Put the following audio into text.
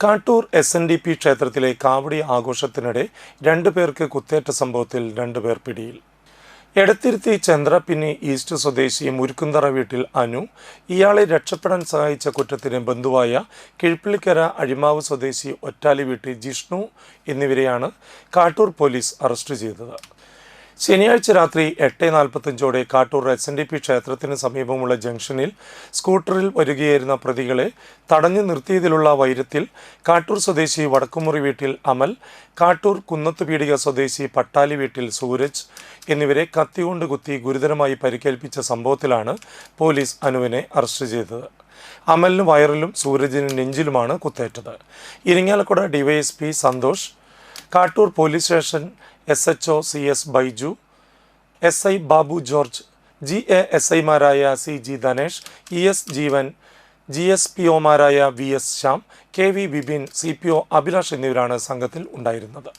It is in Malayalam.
കാട്ടൂർ SNDP ക്ഷേത്രത്തിലെ കാവടി ആഘോഷത്തിനിടെ 2 പേർക്ക് കുത്തേറ്റ സംഭവത്തിൽ 2 പേർ പിടിയിൽ. എടത്തിരുത്തി ചന്ദ്രപ്പിന്നി ഈസ്റ്റ് സ്വദേശി മുരുക്കുന്തറ വീട്ടിൽ അനു, ഇയാളെ രക്ഷപ്പെടാൻ സഹായിച്ച കുറ്റത്തിന് ബന്ധുവായ കിഴ്പ്പിളിക്കര അഴിമാവ് സ്വദേശി ഒറ്റാലി വീട്ടിൽ ജിഷ്ണു എന്നിവരെയാണ് കാട്ടൂർ പോലീസ് അറസ്റ്റ് ചെയ്തത്. ശനിയാഴ്ച രാത്രി 8:45 കാട്ടൂർ SNDP ക്ഷേത്രത്തിന് സമീപമുള്ള ജംഗ്ഷനിൽ സ്കൂട്ടറിൽ വരികയായിരുന്ന പ്രതികളെ തടഞ്ഞു നിർത്തിയതിലുള്ള വൈരത്തിൽ കാട്ടൂർ സ്വദേശി വടക്കുമുറി വീട്ടിൽ അമൽ, കാട്ടൂർ കുന്നത്തുപീടിക സ്വദേശി പട്ടാലി വീട്ടിൽ സൂരജ് എന്നിവരെ കത്തികൊണ്ട് കുത്തി ഗുരുതരമായി പരിക്കേൽപ്പിച്ച സംഭവത്തിലാണ് പോലീസ് അനുവിനെ അറസ്റ്റ് ചെയ്തത്. അമലിന് വയറിലും സൂരജിന് നെഞ്ചിലുമാണ് കുത്തേറ്റത്. Irinjalakuda DYSP Santhosh, Kattoor police station SHO CS Baiju, SI Babu George, GASIമാരായ CG ധനേഷ്, ES ജീവൻ, GSPOമാരായ VS Shyam, KV Vipin, CPO Abhilash എന്നിവരാണ് സംഘത്തിൽ ഉണ്ടായിരുന്നത്.